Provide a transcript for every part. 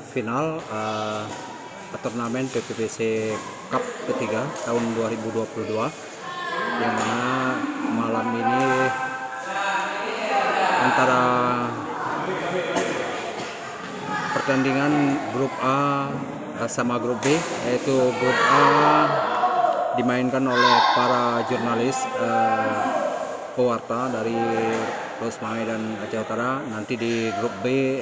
final turnamen PPBC Cup ketiga tahun 2022, yang mana malam ini antara pertandingan grup A sama grup B, yaitu grup A dimainkan oleh para jurnalis pewarta dari Loes Mawai dan Aceh Utara. Nanti di grup B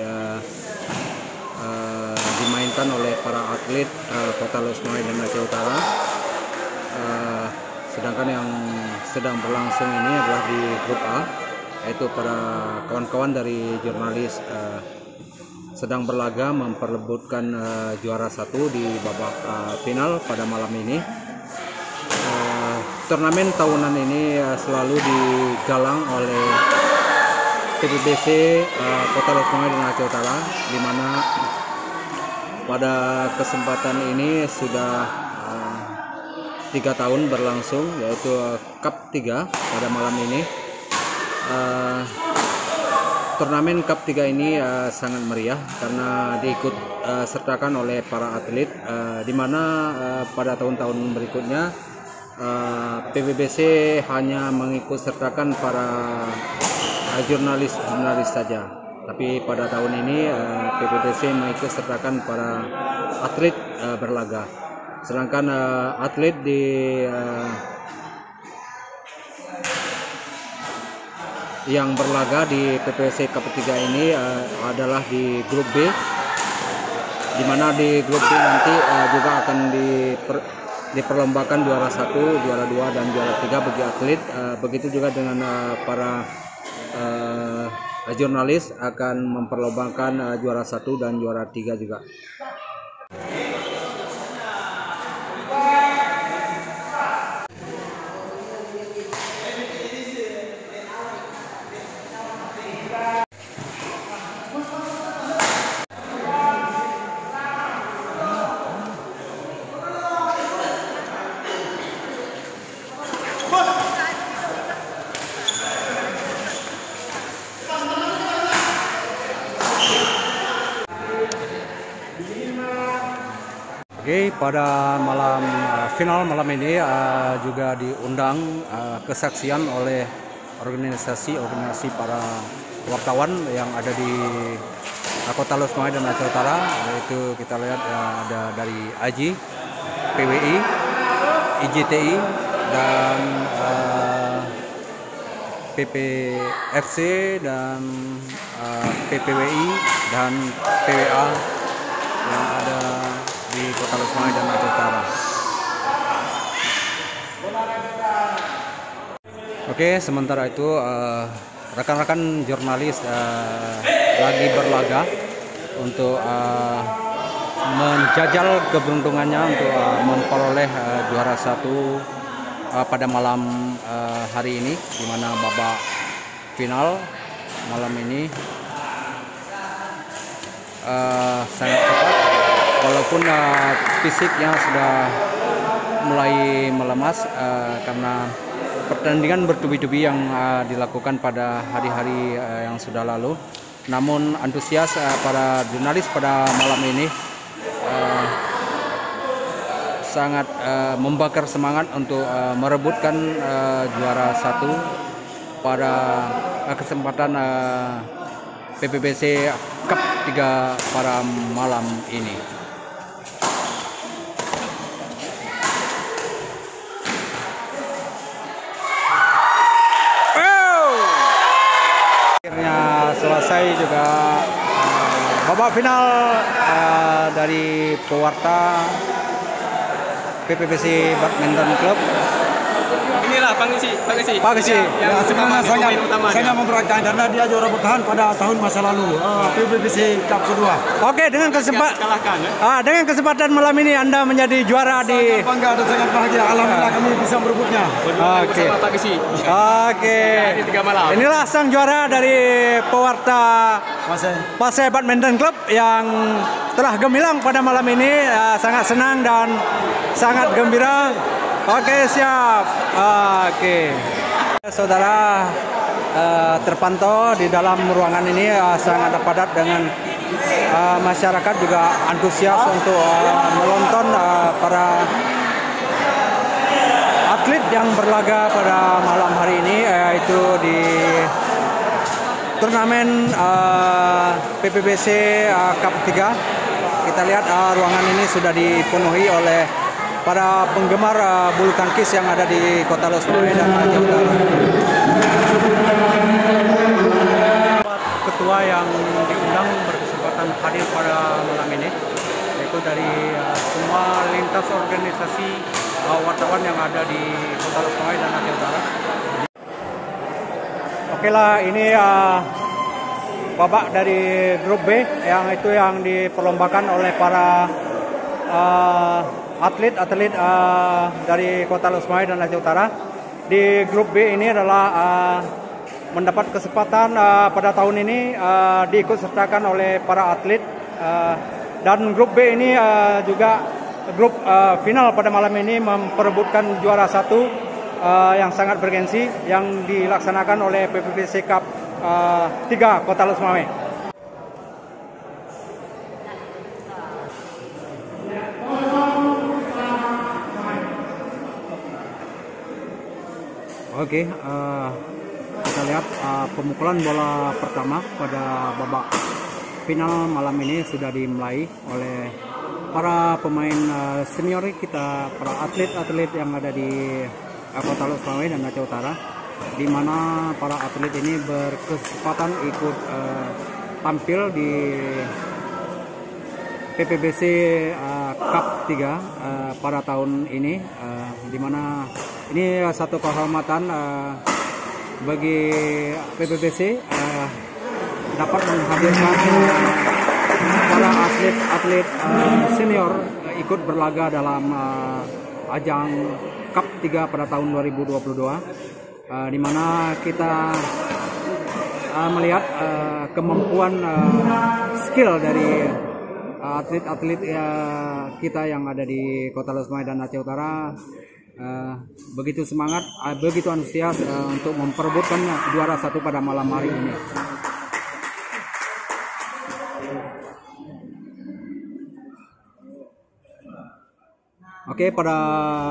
dimainkan oleh para atlet Kota Loes Mawai dan Aceh Utara. Sedangkan yang sedang berlangsung ini adalah di grup A, yaitu para kawan-kawan dari jurnalis sedang berlaga memperebutkan juara satu di babak final pada malam ini. Turnamen tahunan ini selalu digalang oleh PPBC Kota Loes Mawai dan Aceh Utara, di mana pada kesempatan ini sudah 3 tahun berlangsung, yaitu Cup 3 pada malam ini. Turnamen Cup 3 ini sangat meriah karena diikut sertakan oleh para atlet, di mana pada tahun-tahun berikutnya PPBC hanya mengikut sertakan para jurnalis saja, tapi pada tahun ini PPBC mengikut sertakan para atlet berlaga. Sedangkan atlet yang berlaga di PPBC Cup 3 ini adalah di grup B, di mana di grup B nanti juga akan diperlombakan juara 1, juara 2, dan juara 3 bagi atlet. Begitu juga dengan para jurnalis akan memperlombakan juara 1 dan juara 3 juga. Oke, pada malam final malam ini juga diundang kesaksian oleh organisasi para wartawan yang ada di Kota Loes Mawai dan Aceh Utara, yaitu kita lihat ada dari AJI, PWI, IJTI, dan PPFC, dan PPWI, dan PWA yang ada di Kota Loes Mawai dan Aceh Utara. Oke, sementara itu rekan-rekan jurnalis lagi berlaga untuk menjajal keberuntungannya untuk memperoleh juara 1 pada malam hari ini, di mana babak final malam ini sangat ketat. Walaupun fisiknya sudah mulai melemas karena pertandingan bertubi-tubi yang dilakukan pada hari-hari yang sudah lalu, namun antusias para jurnalis pada malam ini sangat membakar semangat untuk merebutkan juara 1 pada kesempatan PPBC Cup 3 pada malam ini. Akhirnya selesai juga babak final dari pewarta PPBC Badminton Club. Inilah Pak Gesi. Ya, sebenarnya sangat memberatkan karena dia juara bertahan pada tahun masa lalu, PPBC Cup kedua. Oke, dengan kesempatan malam ini Anda menjadi juara di. Sangat bangga dan sangat bahagia. Alhamdulillah kami bisa merebutnya. Oke. Pak Gesi. Oke. Di 3 malam. Inilah sang juara dari pewarta Pasai Badminton Club yang telah gemilang pada malam ini. Sangat senang dan sangat gembira. Oke, siap. Oke. Saudara, terpantau di dalam ruangan ini sangat padat dengan masyarakat juga antusias untuk menonton para atlet yang berlaga pada malam hari ini, yaitu di turnamen PPBC Cup 3. Kita lihat ruangan ini sudah dipenuhi oleh para penggemar bulu tangkis yang ada di Kota Los Mawai dan Aceh Utara. Ketua yang diundang berkesempatan hadir pada malam ini, yaitu dari semua lintas organisasi wartawan yang ada di Kota Los Mawai dan Aceh Utara. Oke lah, ini babak dari grup B yang diperlombakan oleh para atlet dari Kota Los Mawai dan Aceh Utara. Di grup B ini adalah mendapat kesempatan pada tahun ini diikut sertakan oleh para atlet, dan grup B ini juga grup final pada malam ini memperebutkan juara satu yang sangat bergensi yang dilaksanakan oleh PPBC Cup 3 Kota Los Mawai. Oke, kita lihat pemukulan bola pertama pada babak final malam ini sudah dimulai oleh para pemain senior kita, para atlet-atlet yang ada di Kota Los Mawai dan Aceh Utara, di mana para atlet ini berkesempatan ikut tampil di PPBC Cup 3 pada tahun ini, di mana ini satu kehormatan bagi PPBC dapat menghadirkan para atlet senior ikut berlaga dalam ajang Cup 3 pada tahun 2022, di mana kita melihat kemampuan skill dari atlet-atlet kita yang ada di Kota Los Mawai dan Aceh Utara. Begitu semangat, begitu antusias untuk memperebutkan juara satu pada malam hari ini. Oke, pada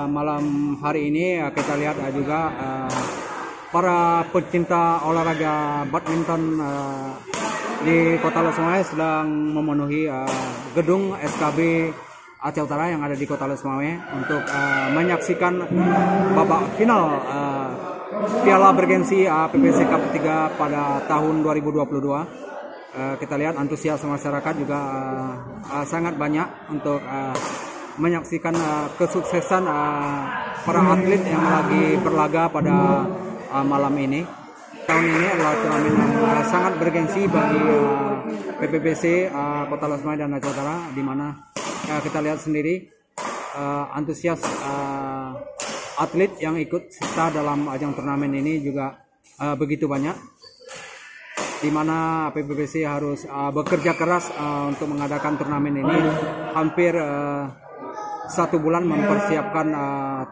malam hari ini kita lihat juga para pecinta olahraga badminton di Kota Los Mawai sedang memenuhi gedung SKB Aceh Utara yang ada di Kota Los Mawai untuk menyaksikan babak final Piala Bergensi PPBC Cup 3 pada tahun 2022. Kita lihat antusias masyarakat juga sangat banyak untuk menyaksikan kesuksesan para atlet yang lagi berlaga pada malam ini. Tahun ini adalah turnamen yang sangat bergensi bagi PPBC Kota Los Mawai dan Aceh Utara, di mana kita lihat sendiri antusias atlet yang ikut serta dalam ajang turnamen ini juga begitu banyak, di mana PPBC harus bekerja keras untuk mengadakan turnamen ini. Hampir 1 bulan mempersiapkan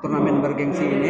turnamen bergengsi ini.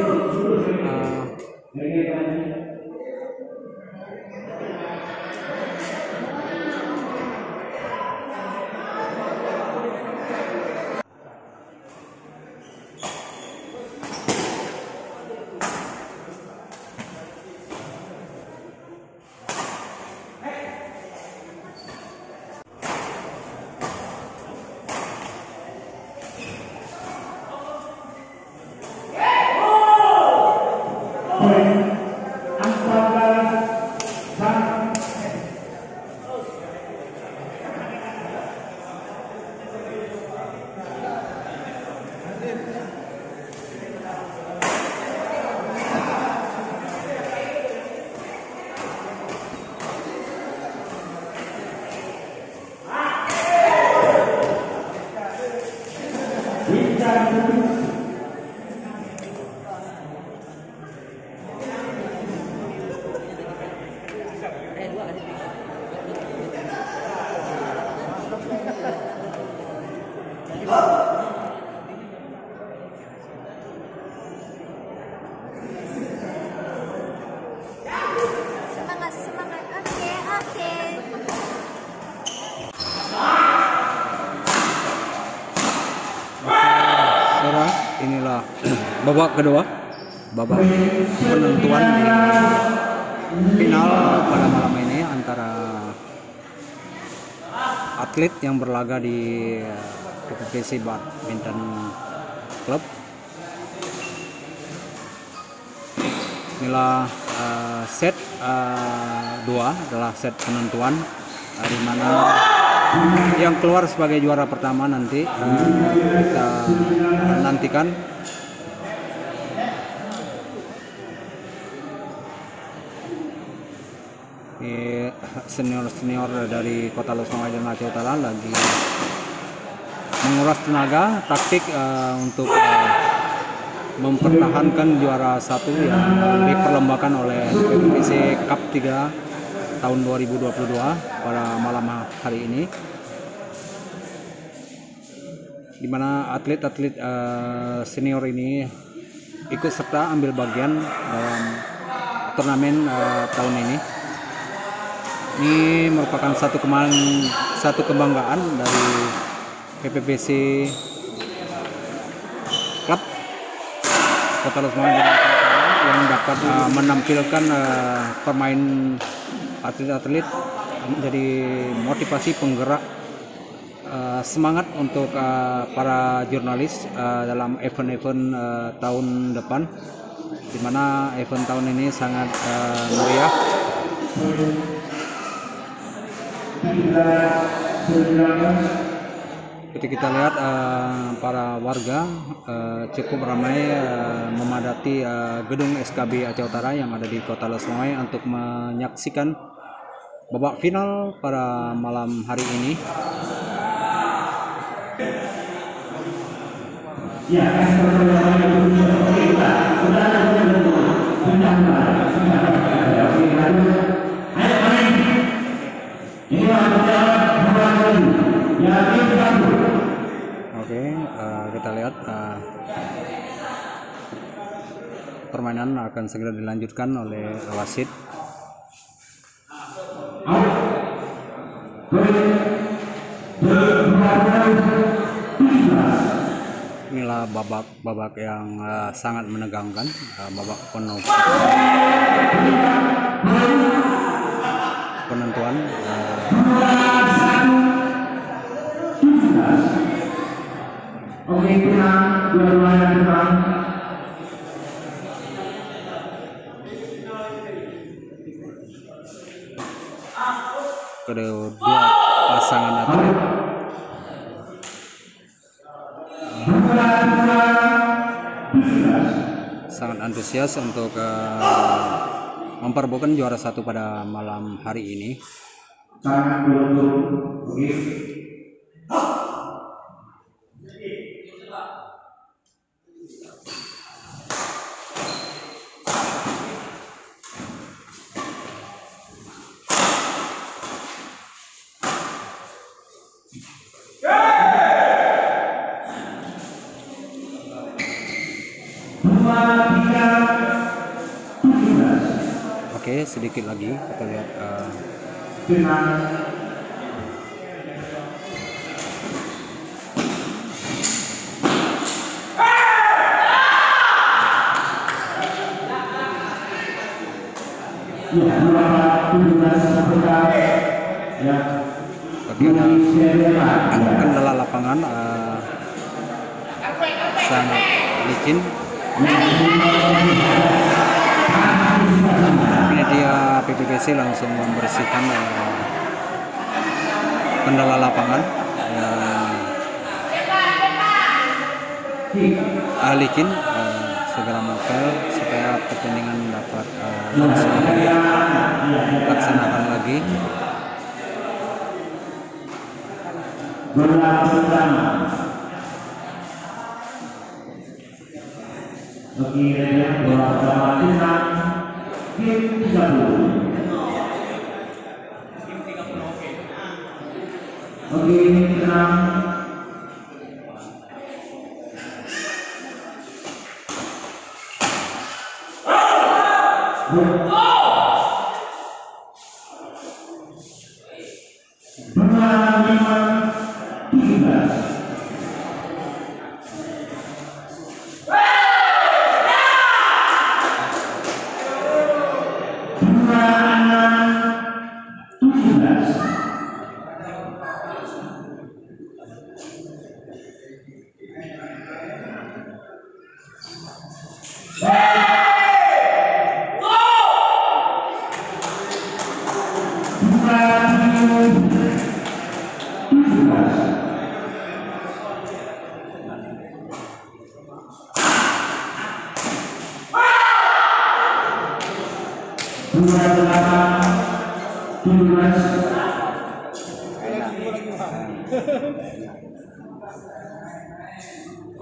saudara, inilah babak kedua, babak penentuan di final pada malam ini antara atlet yang berlaga di PPBC Badminton Club. Inilah set 2 adalah set penentuan, di mana yang keluar sebagai juara pertama nanti kita nantikan. Senior dari Kota Losmawai dan Aceh Utara lagi menguras tenaga taktik untuk mempertahankan juara 1 yang diperlombakan oleh PPBC Cup 3 tahun 2022 pada malam hari ini, di mana atlet-atlet senior ini ikut serta ambil bagian dalam turnamen tahun ini. Ini merupakan satu kebanggaan dari PPBC Club Kota Losmawai yang dapat menampilkan pemain atlet-atlet menjadi motivasi penggerak semangat untuk para jurnalis dalam event-event tahun depan, di mana event tahun ini sangat meriah. Ketika kita lihat para warga cukup ramai memadati gedung SKB Aceh Utara yang ada di Kota Losmawai untuk menyaksikan babak final pada malam hari ini. Oke, kita lihat permainan akan segera dilanjutkan oleh wasit. Inilah babak yang sangat menegangkan, babak penuh penentuan. Kedua pasangan atlet sangat antusias untuk memperebutkan juara 1 pada malam hari ini. Oke, sedikit lagi kita lihat bagi ada kendala lapangan sangat licin. Ini dia PPBC langsung membersihkan kendala lapangan licin, segera mengepel supaya pertandingan dapat dilaksanakan lagi.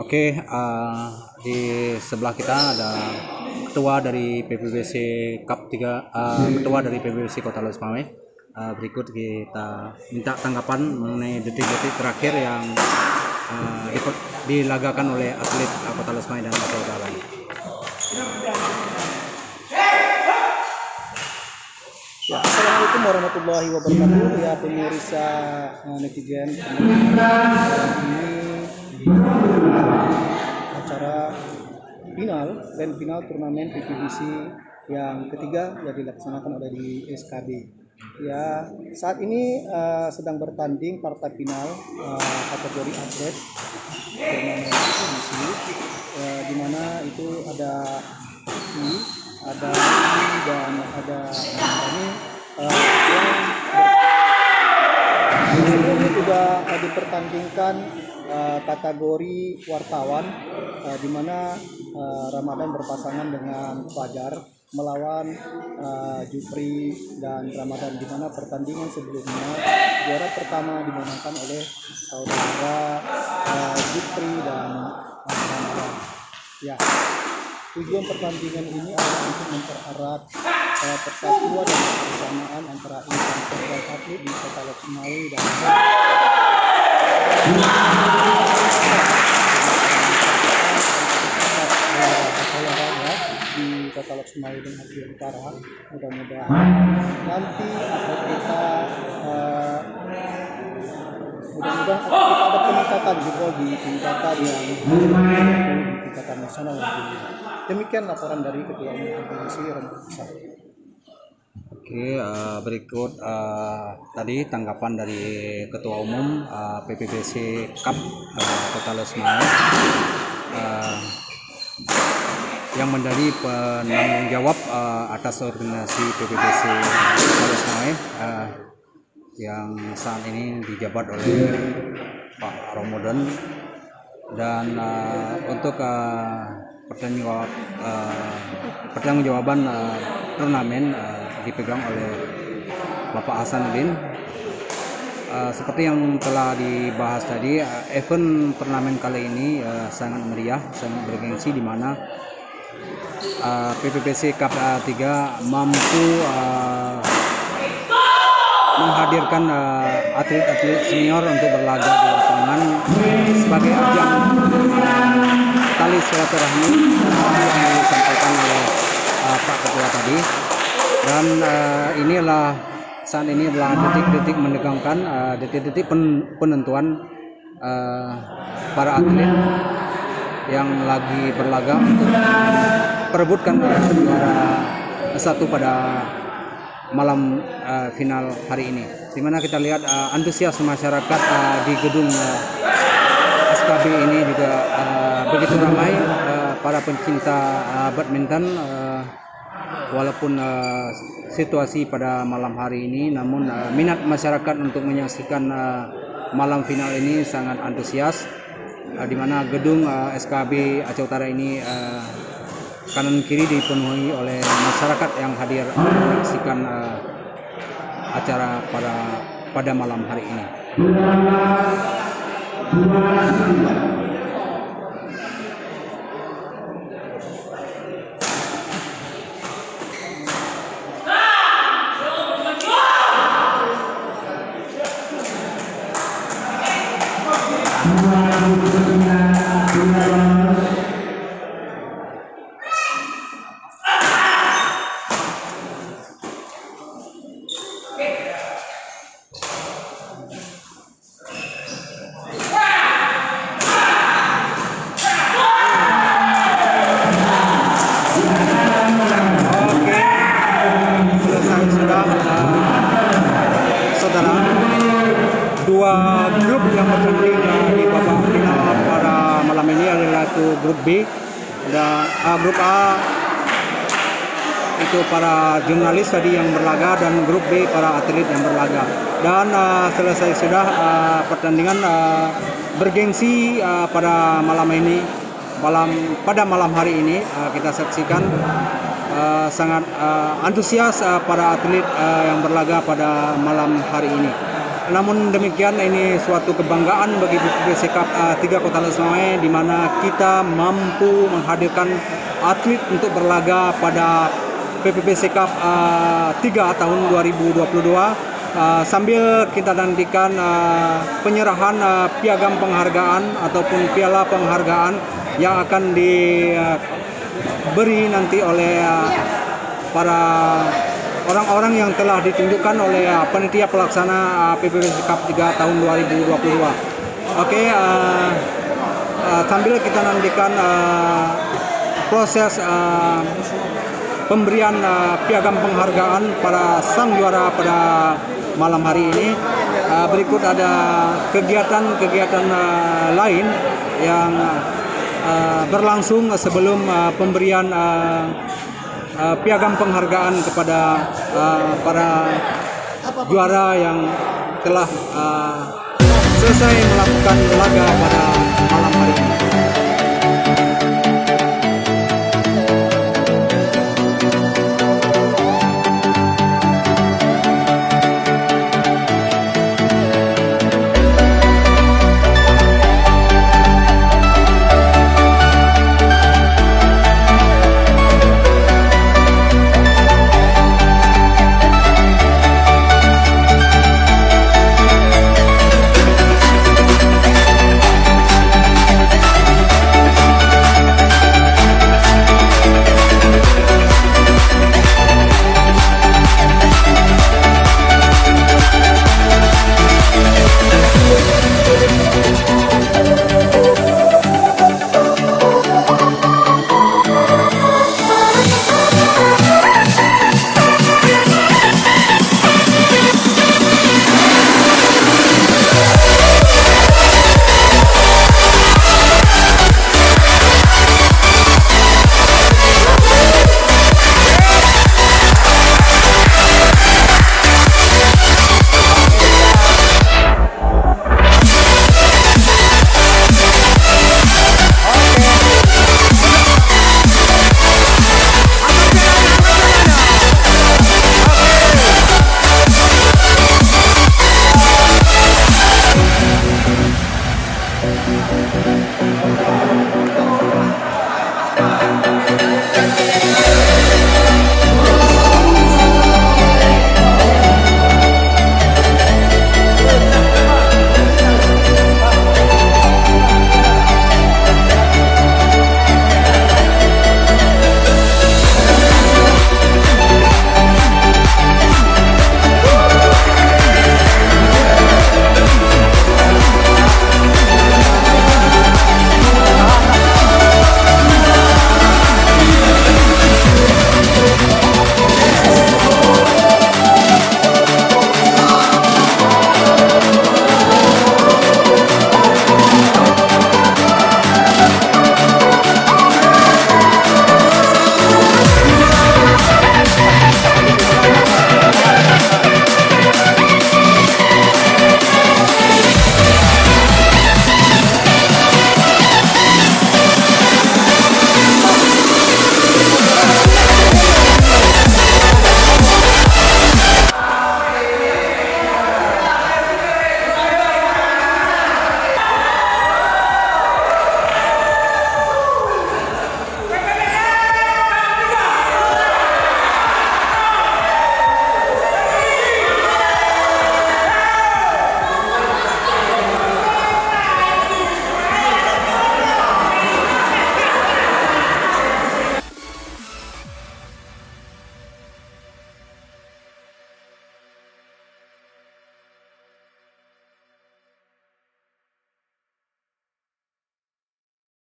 Oke, di sebelah kita ada ketua dari PPBC Cup 3, ketua dari PPBC Kota Losmawe. Berikut kita minta tanggapan mengenai detik-detik terakhir yang dilagakan oleh atlet Kota Losmawe dan Aceh Utara. Ya, Assalamualaikum warahmatullahi wabarakatuh. Ya, pemirsa netizen, ini acara grand final turnamen PPBC yang ketiga yang dilaksanakan oleh di SKB. Ya, saat ini sedang bertanding partai final kategori atlet turnamen PPBC, di mana itu ada dan ada ini sebelumnya juga dipertandingkan kategori wartawan, di mana Ramadan berpasangan dengan Fajar melawan Jupri dan Ramadan, di mana pertandingan sebelumnya juara pertama dimenangkan oleh saudara Jupri dan Ramadan. Ya, tujuan pertandingan ini adalah untuk mempererat persatuan dan kebersamaan antara insan dan atlet di Kota Losmawe dan olahraga di Kota Losmawe dan Aceh Utara. Mudah-mudahan nanti atlet kita ada peningkatan juga di tingkatan yang di tingkatan nasional. Demikian laporan dari Ketua Umum PPBC Romo Besar. Oke, berikut tadi tanggapan dari Ketua Umum PPBC Cup Kota Losmawe yang menjadi penanggung jawab atas organisasi PPBC Kota Losmawe yang saat ini dijabat oleh Pak Ramadan, dan untuk pertanggungjawaban turnamen dipegang oleh Bapak Hasanuddin. Seperti yang telah dibahas tadi, event turnamen kali ini sangat meriah, sangat bergengsi, di mana PPBC Cup 3 mampu menghadirkan atlet-atlet senior untuk berlaga di lapangan sebagai ajang tali silaturahmi yang disampaikan oleh Pak Ketua tadi. Dan saat ini adalah detik-detik menegangkan, detik-detik penentuan para atlet yang lagi berlaga untuk perebutkan juara satu pada malam final hari ini, di mana kita lihat antusias masyarakat di gedung SKB ini juga begitu ramai. Para pencinta badminton, walaupun situasi pada malam hari ini, namun minat masyarakat untuk menyaksikan malam final ini sangat antusias, di mana gedung SKB Aceh Utara ini kanan kiri dipenuhi oleh masyarakat yang hadir menyaksikan acara pada malam hari ini. Saudara, dua grup yang bertanding di babak final pada malam ini adalah grup B dan grup A itu para jurnalis tadi yang berlaga, dan grup B para atlet yang berlaga. Dan selesai sudah pertandingan bergengsi pada malam hari ini kita saksikan sangat antusias para atlet yang berlaga pada malam hari ini. Namun demikian, ini suatu kebanggaan bagi PPBC Cup 3 Kota Lestari, di mana kita mampu menghadirkan atlet untuk berlaga pada PPBC Cup 3 tahun 2022, sambil kita nantikan penyerahan piagam penghargaan ataupun piala penghargaan yang akan diberi nanti oleh para orang-orang yang telah ditunjukkan oleh panitia pelaksana PPBC Cup 3 tahun 2022. Oke, sambil kita nantikan proses pemberian piagam penghargaan para sang juara pada malam hari ini, berikut ada kegiatan-kegiatan lain yang berlangsung sebelum pemberian piagam penghargaan kepada para juara yang telah selesai melakukan laga pada malam hari ini.